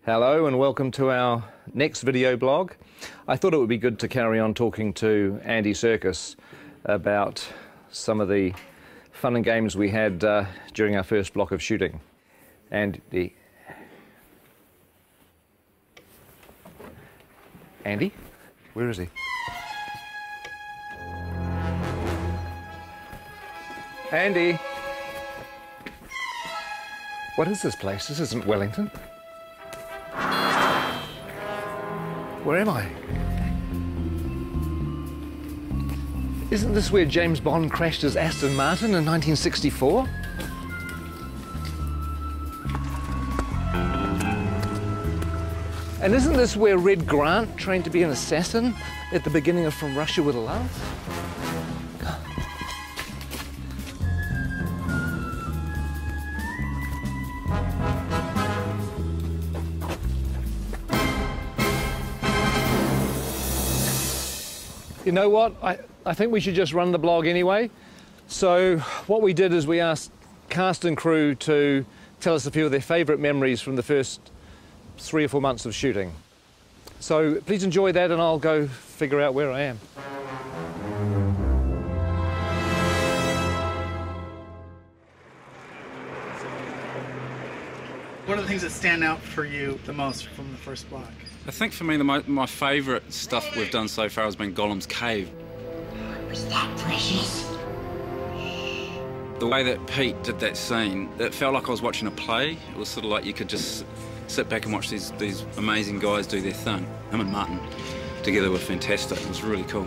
Hello and welcome to our next video blog. I thought it would be good to carry on talking to Andy Serkis about some of the fun and games we had during our first block of shooting. Andy, where is he? Andy! What is this place? This isn't Wellington. Where am I? Isn't this where James Bond crashed his Aston Martin in 1964? And isn't this where Red Grant trained to be an assassin at the beginning of From Russia with Love? You know what? I think we should just run the blog anyway. So what we did is we asked cast and crew to tell us a few of their favourite memories from the first 3 or 4 months of shooting. So please enjoy that and I'll go figure out where I am. What are the things that stand out for you the most from the first block? I think for me, my favourite stuff we've done so far has been Gollum's cave. Was that precious? The way that Pete did that scene, it felt like I was watching a play. It was sort of like you could just sit back and watch these amazing guys do their thing. Him and Martin together were fantastic. It was really cool.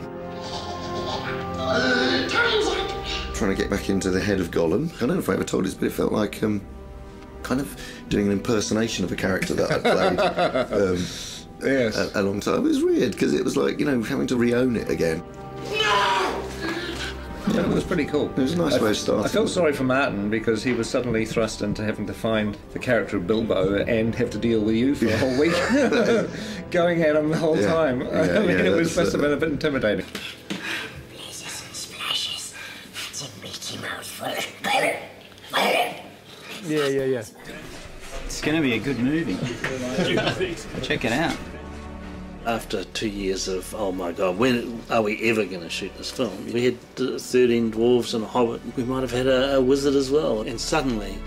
Trying to get back into the head of Gollum. I don't know if I ever told this, but it felt like kind of doing an impersonation of a character that I'd played. Yes. A long time. It was weird because it was like, you know, having to re-own it again. Yeah, it was pretty cool. It was a nice way of starting. I felt sorry for Martin because he was suddenly thrust into having to find the character of Bilbo and have to deal with you for a whole week, going at him the whole time. I mean, it must have been a bit intimidating. Blazes and splashes. That's a meaty mouthful. Yeah. It's going to be a good movie. Check it out. After 2 years of, oh my God, when are we ever going to shoot this film? We had 13 dwarves and a hobbit. We might have had a wizard as well. And suddenly,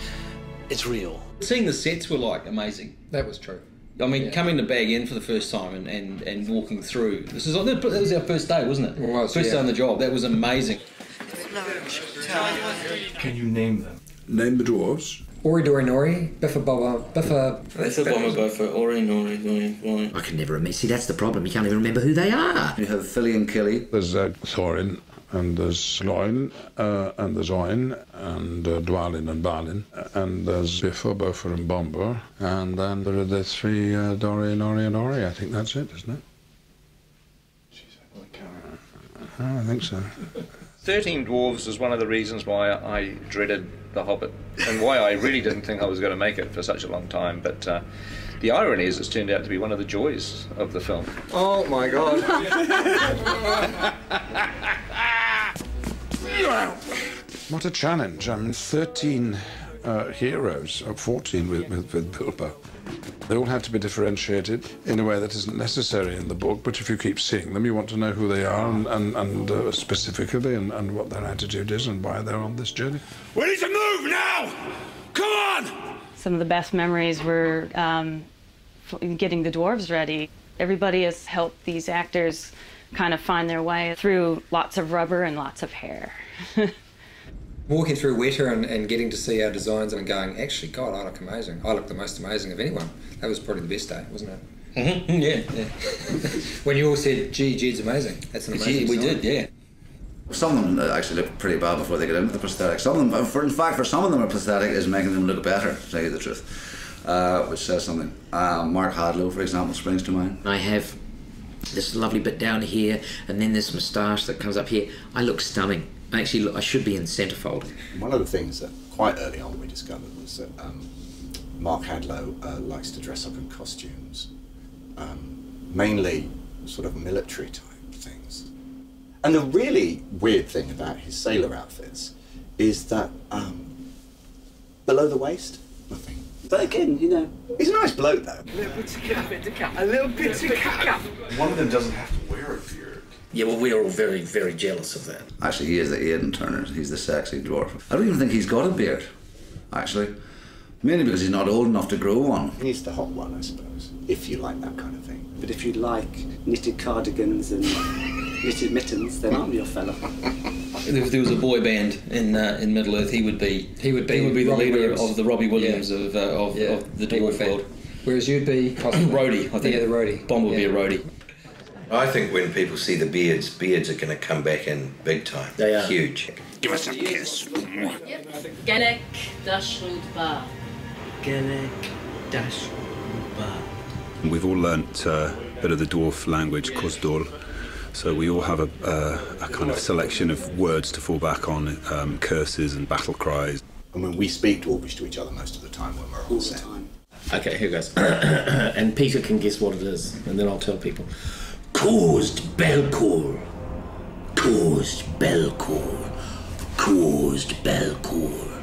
it's real. Seeing the sets were like amazing. That was true. I mean, coming to Bag End for the first time and walking through. That was our first day, wasn't it? It was, First day on the job. That was amazing. Can you name them? Name the dwarves. Ori Dori Nori, Biffa Bobba, Biffa... Biffa Bomber Boffa, Ori Nori, Nori. I can never remember. See, that's the problem. You can't even remember who they are. You have Philly and Kelly. There's Thorin, and there's Loin, and there's Oin, and Dwalin and Balin, and there's Biffa, Boffa and Bomber, and then there are the three Dori, Nori and Ori. I think that's it, isn't it? I think so. 13 Dwarves is one of the reasons why I dreaded The Hobbit and why I really didn't think I was going to make it for such a long time. But the irony is it's turned out to be one of the joys of the film. Oh my God. What a challenge. I mean, 13 heroes, or 14 with Bilbo. They all have to be differentiated in a way that isn't necessary in the book, but if you keep seeing them, you want to know who they are and specifically and what their attitude is and why they're on this journey. We need to move now! Come on! Some of the best memories were getting the dwarves ready. Everybody has helped these actors kind of find their way through lots of rubber and lots of hair. Walking through Weta and getting to see our designs and going, actually, God, I look amazing. I look the most amazing of anyone. That was probably the best day, wasn't it? Mm-hmm. Yeah. When you all said, gee, Jed's amazing. That's an amazing We design. did, yeah. Some of them actually looked pretty bad before they got into the prosthetic. Some of them, in fact, for some of them, a prosthetic is making them look better, to tell you the truth, which says something. Mark Hadlow, for example, springs to mind. I have this lovely bit down here, and then this moustache that comes up here. I look stunning. Actually, look, I should be in centrefold. One of the things that quite early on we discovered was that Mark Hadlow likes to dress up in costumes, mainly sort of military type things. And the really weird thing about his sailor outfits is that below the waist, nothing. But again, you know, he's a nice bloke though. A little bit of cap. A little bit of cap. One of them doesn't have to wear a beard. Yeah, well, we're all very, very jealous of that. Actually, he is the Aidan Turner. He's the sexy dwarf. I don't even think he's got a beard, actually. Mainly because he's not old enough to grow one. He's the hot one, I suppose, if you like that kind of thing. But if you like knitted cardigans and knitted mittens, then I'm your fella. If there was a boy band in Middle Earth, he would be the leader of the Robbie Williams of the dwarf world. Whereas you'd be roadie, I think. Yeah, the roadie. Bomb would be a roadie. I think when people see the beards are going to come back in big time. They are. Huge. Give us a kiss. Gelek Dashwood Bar. Gelek Dashwood Bar. We've all learnt a bit of the dwarf language, Cosdor, so we all have a kind of selection of words to fall back on, curses and battle cries. And when we speak Dwarvish to each other most of the time when we're on set. Okay, here goes. And Peter can guess what it is, and then I'll tell people. Caused Belcour. Caused Belcour. Caused Belcour.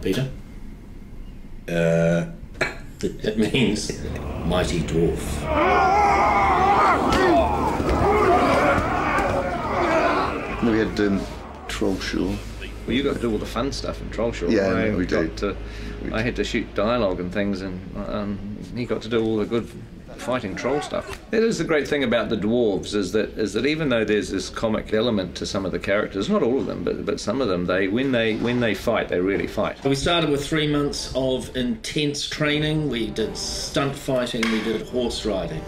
Peter? It means mighty dwarf. We had Troll Show. Well, you got to do all the fun stuff in Troll Show. Yeah, we did. I had to shoot dialogue and things, and he got to do all the good fighting troll stuff. That is the great thing about the dwarves is that even though there's this comic element to some of the characters, not all of them, but some of them, when they fight, they really fight. We started with 3 months of intense training. We did stunt fighting, we did horse riding,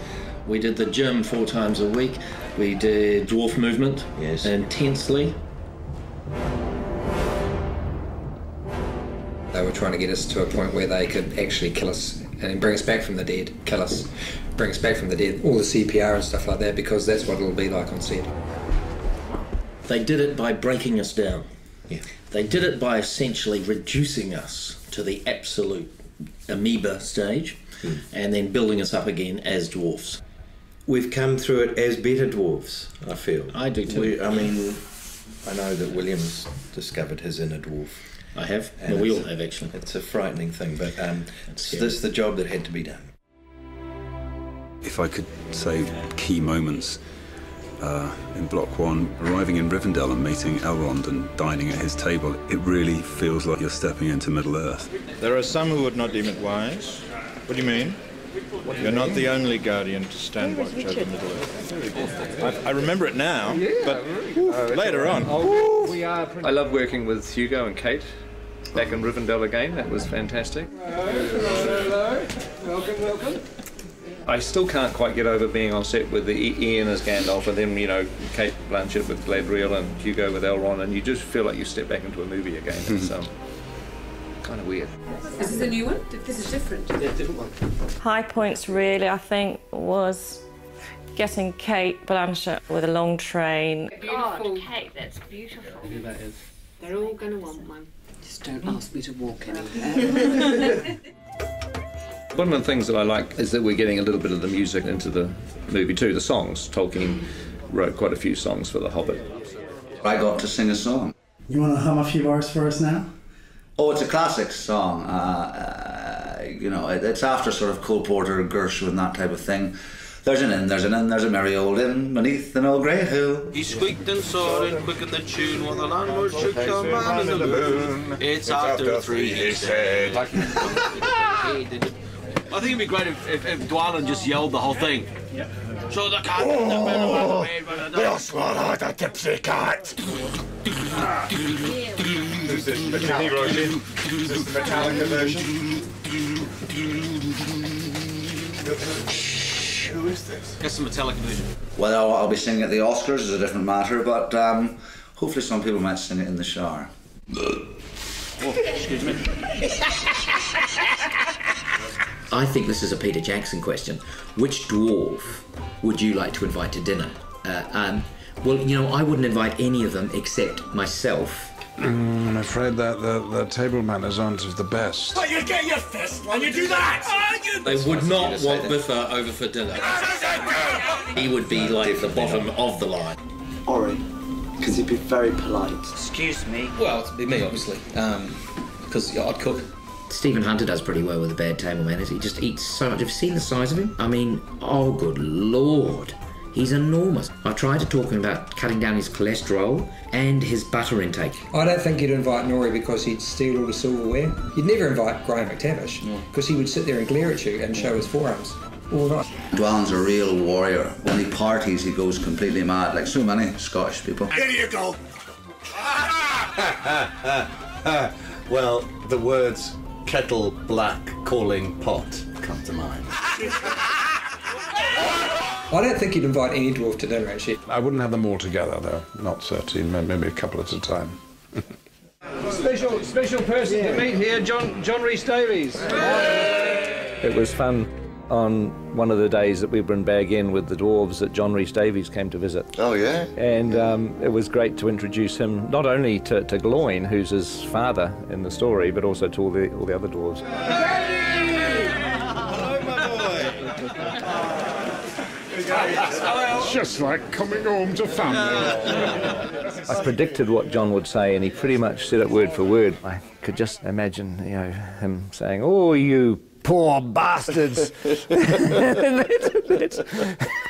we did the gym 4 times a week, we did dwarf movement intensely. They were trying to get us to a point where they could actually kill us and bring us back from the dead, kill us, bring us back from the dead, all the CPR and stuff like that, because that's what it'll be like on set. They did it by breaking us down. Yeah. They did it by essentially reducing us to the absolute amoeba stage and then building us up again as dwarfs. We've come through it as better dwarfs, I feel. I do too. I know that William's discovered his inner dwarf. I have. Well, we all have, actually. It's a frightening thing, but this is the job that had to be done. If I could say key moments in Block 1, arriving in Rivendell and meeting Elrond and dining at his table, it really feels like you're stepping into Middle-earth. There are some who would not deem it wise. What do you mean? You're not the only guardian to stand watch over Middle-earth. I remember it now, but later on. I love working with Hugo and Kate back in Rivendell again. That was fantastic. Hello. Welcome. I still can't quite get over being on set with Ian as Gandalf and then, Kate Blanchett with Galadriel and Hugo with Elrond, and you just feel like you step back into a movie again. It's kind of weird. Is this a new one? This is different. Yeah, different one. High points really, I think, was getting Kate Blanchett with a long train. God, Kate, that's beautiful. Who that is? They're all going to want one. Just don't ask me to walk anywhere. One of the things that I like is that we're getting a little bit of the music into the movie too, the songs. Tolkien wrote quite a few songs for The Hobbit. I got to sing a song. You want to hum a few bars for us now? Oh, it's a classic song. It's after sort of Cole Porter, Gershwin, that type of thing. There's an inn, there's a merry old inn beneath an old grey hill. He squeaked and soared and quickened the tune while the landlord shook the man in the moon. It's after 3, he said. I think it'd be great if Dwalin just yelled the whole thing. So the cat and the man went away. We'll swallow the tipsy cat. Is this the Metallica version? Is this the Metallica version? Who is this? That's the Metallica version. Well, I'll be singing at the Oscars is a different matter, but hopefully some people might sing it in the shower. Oh, excuse me. I think this is a Peter Jackson question. Which dwarf would you like to invite to dinner? Well, I wouldn't invite any of them except myself. I'm afraid that the table manners aren't of the best. But you get your fist when you do that! They would not want Biffa over for dinner. He would be like the bottom of the line. Ori, because he'd be very polite. Excuse me. Well, it'd be me, obviously, because I'd cook. Stephen Hunter does pretty well with a bad table manners. He just eats so much. Have you seen the size of him? I mean, oh good lord. He's enormous. I tried to talk him about cutting down his cholesterol and his butter intake. I don't think you'd invite Norrie because he'd steal all the silverware. You'd never invite Graham McTavish because he would sit there and glare at you and show his forearms all night. Dwallin's a real warrior. When he parties, he goes completely mad, like so many Scottish people. Here you go! Well, the words kettle black calling pot come to mind. I don't think you'd invite any dwarf to dinner, actually. I wouldn't have them all together, though. Not 13, maybe a couple at a time. Special person to meet here, John Rhys Davies. It was fun on one of the days that we were in Bag End with the dwarves that John Rhys Davies came to visit. Oh, yeah? And it was great to introduce him not only to Gloin, who's his father in the story, but also to all the other dwarves. It's just like coming home to family. I predicted what John would say, and he pretty much said it word for word. I could just imagine, you know, him saying, "Oh, you poor bastards."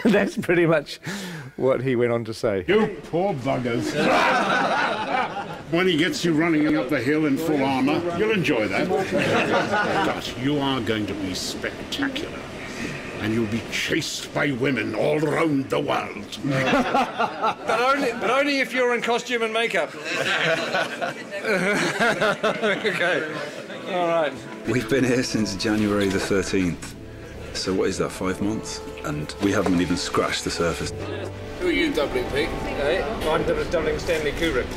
that's pretty much what he went on to say. You poor buggers. When he gets you running up the hill in full armour, you'll enjoy that. But you are going to be spectacular. And you'll be chased by women all around the world. but only if you're in costume and makeup. Okay. All right. We've been here since January the 13th. So what is that, 5 months? And we haven't even scratched the surface. Who are you doubling, Pete? Hey, I'm doubling Stanley Kubrick.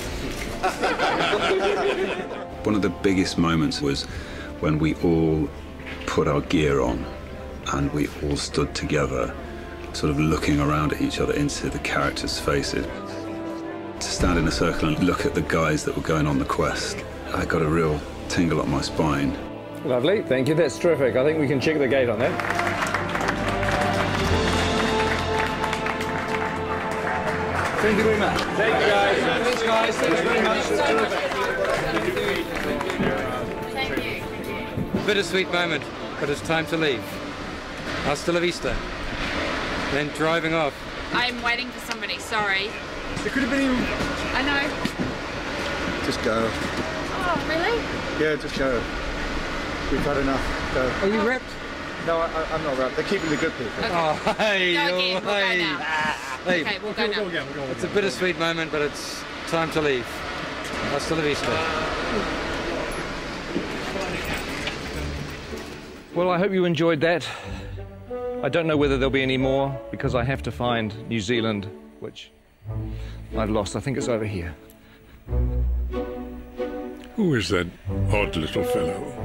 One of the biggest moments was when we all put our gear on and we all stood together, sort of looking around at each other into the characters' faces. To stand in a circle and look at the guys that were going on the quest, I got a real tingle up my spine. Lovely, thank you, that's terrific. I think we can check the gate on that. Thank you very much. Thank you, guys. Thanks, guys. Thanks very much. Thank you. Bittersweet moment, but it's time to leave. Hasta la vista. Then driving off. I'm waiting for somebody, sorry. It could have been you. I know. Just go. Oh, really? Yeah, just go. We've had enough. Go. Are you wrapped? No, I'm not wrapped. They're keeping the good people. Okay. Oh, hey, Go again, we'll go now. Hey. Okay, we'll go now. It's a bittersweet moment, but it's time to leave. Hasta la vista. Well, I hope you enjoyed that. I don't know whether there'll be any more, because I have to find New Zealand, which I've lost. I think it's over here. Who is that odd little fellow?